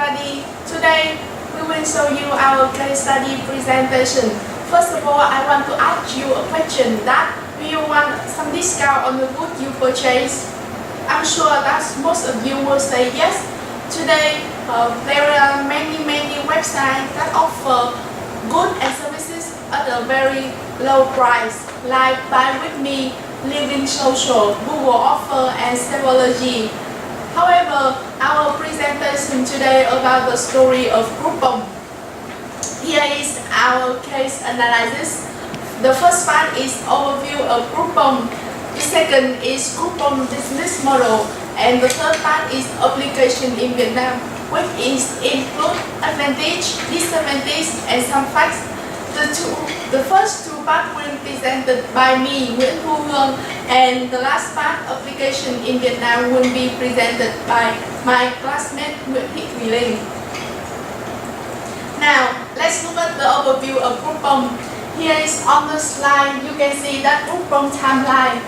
everybody. Today we will show you our case study presentation. First of all, I want to ask you a question that do you want some discount on the good you purchase? I'm sure that most of you will say yes. Today there are many websites that offer goods and services at a very low price, like Buy With Me, Living Social, Google Offer, and Stability. However, our presentation today about the story of Groupon. Here is our case analysis. The first part is overview of Groupon. The second is Groupon business model, and the third part is application in Vietnam, which is include advantage, disadvantage, and some facts. The first two parts will be presented by me, Nguyễn Thu Hương, and the last part, application in Vietnam, will be presented by my classmate Nguyễn Thị Thùy Linh. Now, let's look at the overview of Groupon. Here is on the slide, you can see that Groupon timeline.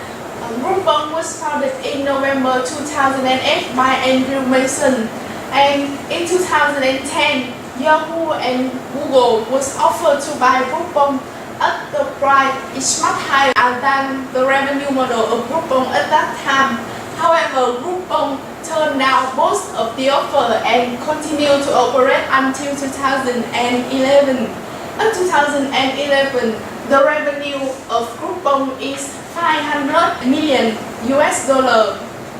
Groupon was founded in November 2008 by Andrew Mason, and in 2010, Yahoo and Google was offered to buy Groupon at the price is much higher than the revenue model of Groupon at that time. However, Groupon turned down most of the offer and continued to operate until 2011. In 2011, the revenue of Groupon is $500 million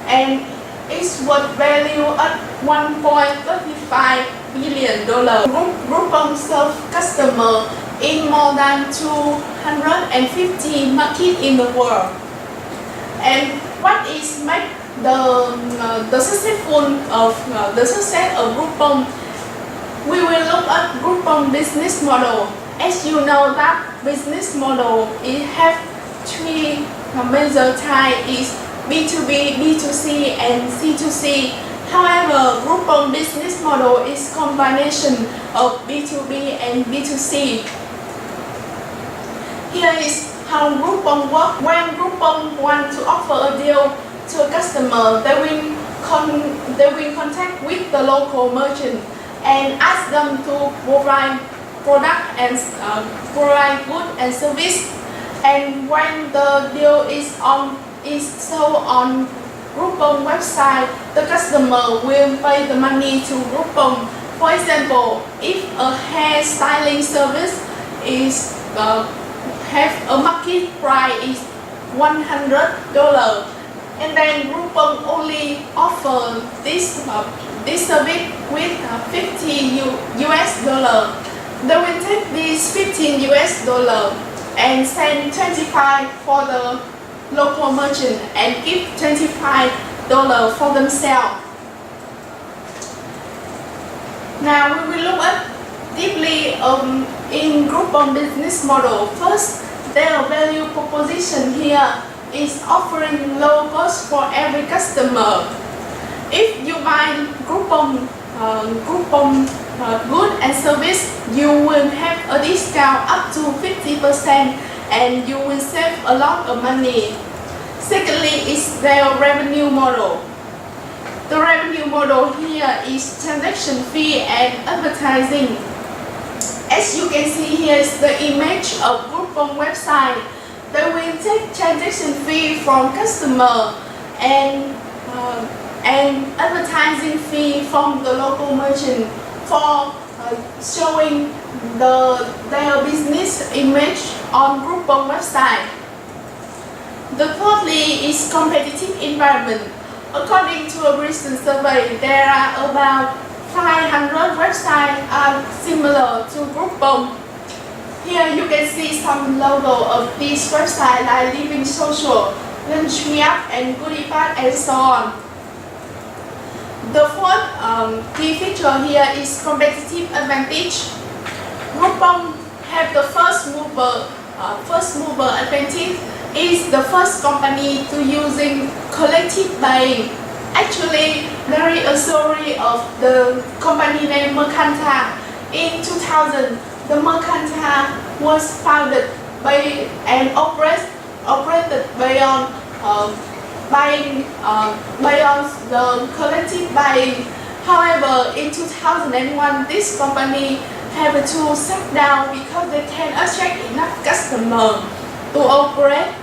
and its worth value at $1.35 billion. Groupon serves customers in more than 250 markets in the world. And what is make the success of Groupon? We will look at Groupon business model. As you know, that business model it have three major types: is B2B, B2C, and C2C. However, Groupon business model is combination of B2B and B2C. Here is how Groupon works. When Groupon want to offer a deal to a customer, they will contact with the local merchant and ask them to provide product and provide goods and service. And when the deal is sold on Groupon website, the customer will pay the money to Groupon. For example, if a hair styling service is have a market price is $100, and then Groupon only offer this service with $50 US. They will take these $15 US and send $25 for the local merchant and give $25 for themselves. Now we will look at deeply in Groupon business model. First, their value proposition here is offering low cost for every customer. If you buy Groupon good and service, you will have a discount up to 50% and you will save a lot of money. Secondly, is their revenue model. The revenue model here is transaction fee and advertising. As you can see, here is the image of Groupon website. They will take transaction fee from customer and advertising fee from the local merchant for showing their business image on Groupon website. The thirdly is competitive environment. According to a recent survey, there are about 500 websites are similar to Groupon. Here you can see some logo of these websites like Living Social, Lunch Me Up, and Goodie Bag, and so on. The fourth key feature here is competitive advantage. Groupon have the first mover advantage. Is the first company to using collective buying. Actually, there is a story of the company named Mercanta. In 2000, the Mercanta was founded by and operated by on the collective buying. However, However, in 2001, this company have to shut down because they can attract enough customers to operate.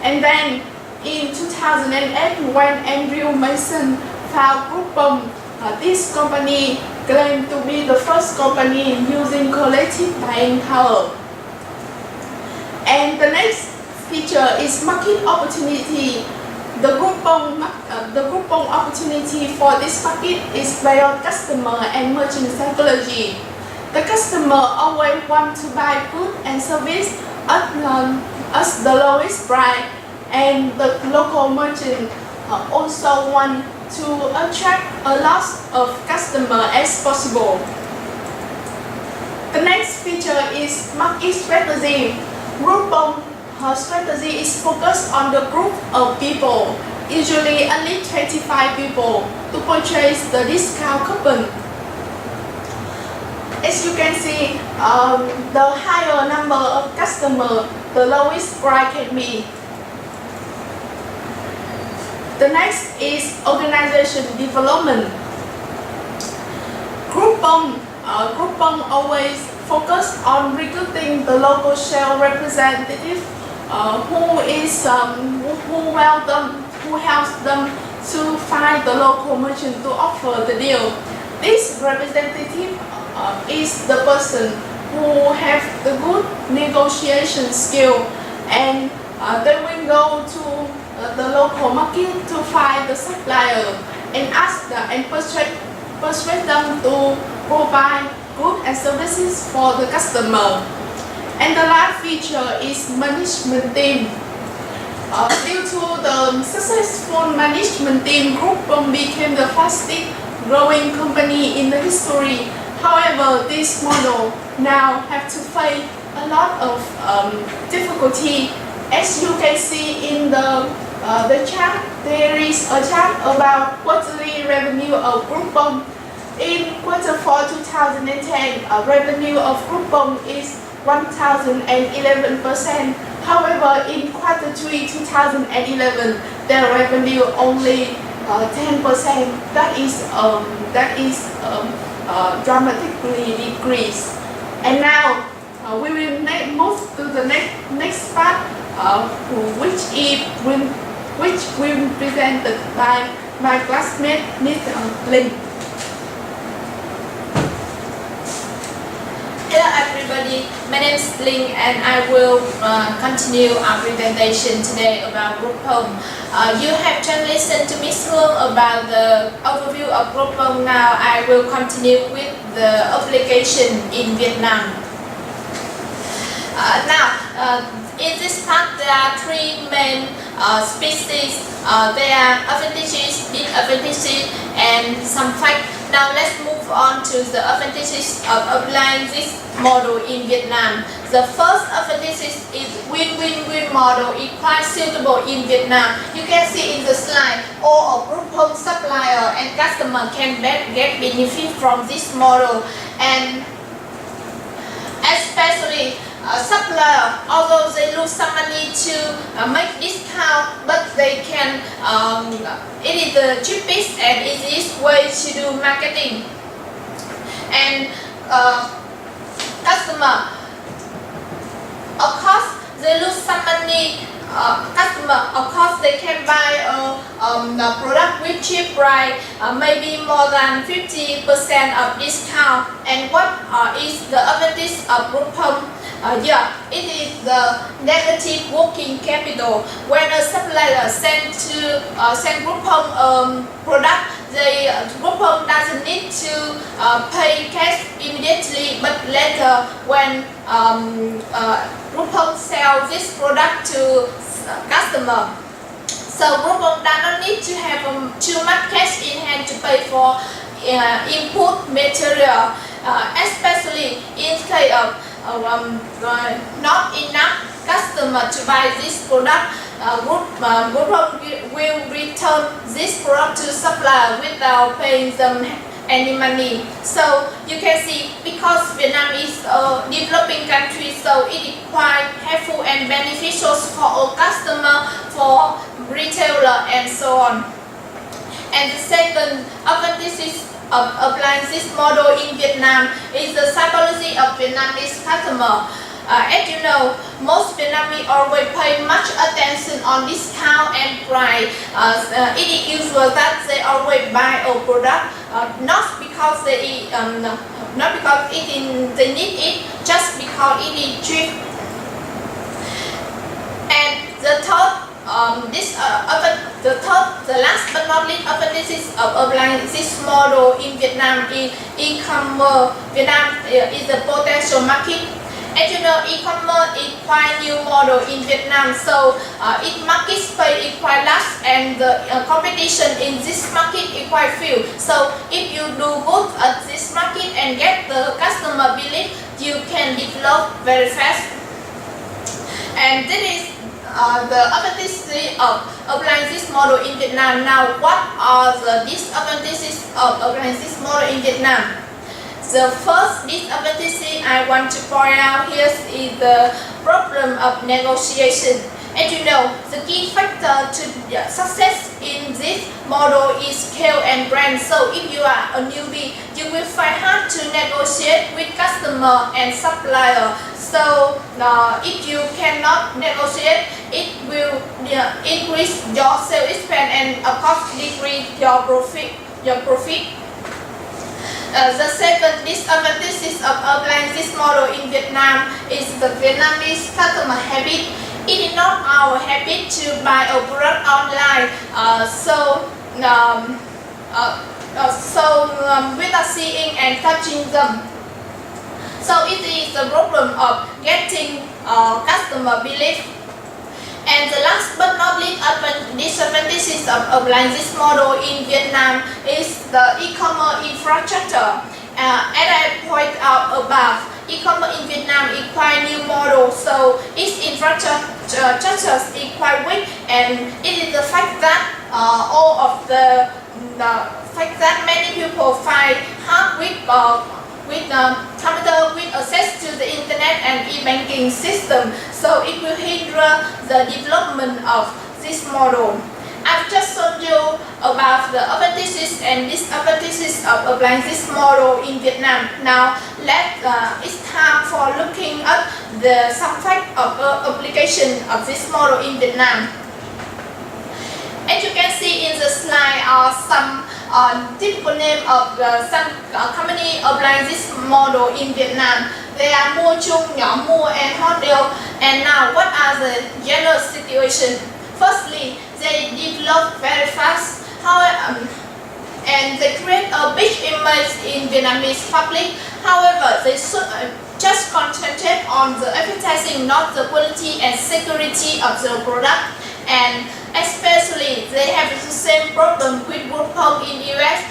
And then in 2008, when Andrew Mason found Groupon, this company claimed to be the first company using collective buying power. And the next feature is market opportunity. The Groupon opportunity for this market is based on customer and merchant psychology. The customer always want to buy goods and service at the lowest price, and the local merchant also want to attract a lot of customers as possible. The next feature is market strategy. Groupon strategy is focused on the group of people, usually only 25 people, to purchase the discount coupon. As you can see, the higher number of customers, the lowest price can be. The next is organization development. Groupon always focus on recruiting the local sales representative who helps them to find the local merchant to offer the deal. This representative is the person who have the good negotiation skill, and they will go to the local market to find the supplier and ask them and persuade them to provide goods and services for the customer. And the last feature is management team. Due to the successful management team, Groupon became the fastest growing company in the history. However, this model now have to face a lot of difficulty. As you can see in the chart, there is a chart about quarterly revenue of Groupon. In Q4 2010, revenue of Groupon is 1,011%. However, in Q3 2011, their revenue only 10%. That is dramatically decreased. And now we will move to the next part, which will be presented by my classmate, Mr. Lin. Hello everybody, my name is Ling and I will continue our presentation today about Groupon. You have just listened to Ms. Hương about the overview of Groupon. Now I will continue with the application in Vietnam. In this part there are three main species. There are advantages, disadvantages and some facts. Now let's move on to the advantages of applying this model in Vietnam. The first advantage is win-win-win model is quite suitable in Vietnam. You can see in the slide, all of Groupon supplier and customer can get benefit from this model, and especially supplier, although they lose some money to make discount, but they can it is the cheapest and easiest way to do marketing. And customer, of course they lose some money. Customer, of course they can buy a product with cheap price, maybe more than 50% of discount. And what is the advantage of Groupon? It is the negative working capital. When a supplier send Groupon product, Groupon doesn't need to pay cash immediately, but later when Groupon sell this product to customer, so Groupon does not need to have too much cash in hand to pay for input material, especially in case of not enough customer to buy this product. Groupon will return this product to supplier without paying them any money. So you can see, because Vietnam is a developing country, so it is quite helpful and beneficial for all customer, for retailer and so on. And the second advantage is of applying this model in Vietnam is the psychology of Vietnamese customer. As you know, most Vietnamese always pay much attention on discount and price. It is usual that they always buy a product not because they they need it, just because it is cheap. And the last but not least advantages of applying this model in Vietnam is e-commerce. Vietnam is a potential market. As you know, e-commerce is quite new model in Vietnam, so its market space is quite large and the competition in this market is quite few. So if you do good at this market and get the customer belief, you can develop very fast. And this is the advantages of applying this model in Vietnam. Now, what are the disadvantages of applying this model in Vietnam? The first disadvantage I want to point out here is the problem of negotiation. As you know, the key factor to success in this model is scale and brand. So if you are a newbie, you will find hard to negotiate with customer and supplier. So if you cannot negotiate, it will increase your sales expense and of course decrease your profit. The second disadvantage of applying this model in Vietnam is the Vietnamese customer habit. It is not our habit to buy a product online, without seeing and touching them. So it is the problem of getting customer belief. And the last but not least disadvantages of applying this model in Vietnam is the e-commerce infrastructure. As I pointed out above, e-commerce in Vietnam is quite new model, so its infrastructure is quite weak, and it is the fact that many people find hard with computer with access to the internet and e-banking system, so it will hinder the development of this model. I've just shown you about the advantages and disadvantages of applying this model in Vietnam. Now, it's time for looking at some facts of application of this model in Vietnam. As you can see in the slide are some typical name of some company applying this model in Vietnam. They are Mua Chung, Nhỏ Mua and Hot Deal. And now, what are the general situation? Firstly, they develop very fast, and they create a big image in Vietnamese public. However, they should just concentrate on the advertising, not the quality and security of the product. And especially, they have the same problem with groupon in US.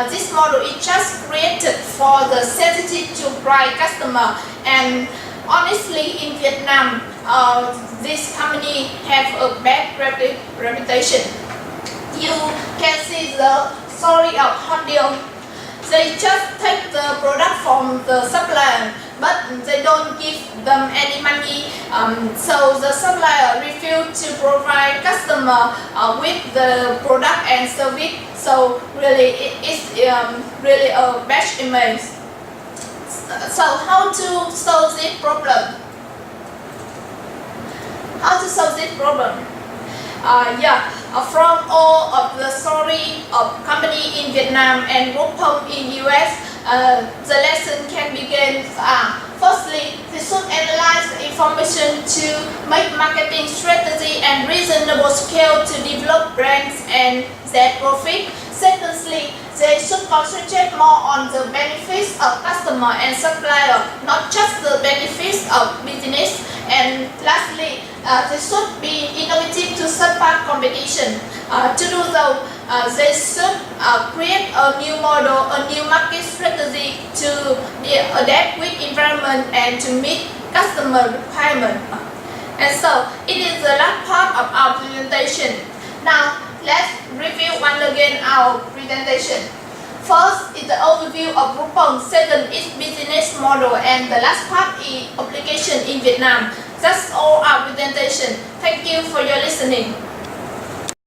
This model is just created for the sensitive to price customer. And honestly, in Vietnam, this company have a bad reputation. You can see the story of Hot Deal. They just take the product from the supplier, but they don't give them any money. So the supplier refused to provide customer with the product and service. So really, it's really a bad image. So how to solve this problem? From all of the story of company in Vietnam and groupon in US, the lesson can begin. Firstly, they should analyze the information to make marketing strategy and reasonable scale to develop brands and their profit. Secondly, they should concentrate more on the benefits of customer and supplier, not just the benefits of business. And lastly, they should be innovative to surpass competition. To do so, they should create a new model, a new market strategy to adapt with environment and to meet customer requirement. And so, it is the last part of our presentation. Now, let's review once again our presentation. First is the overview of groupon. Second is business model, and the last part is application in Vietnam. That's all our presentation. Thank you for your listening.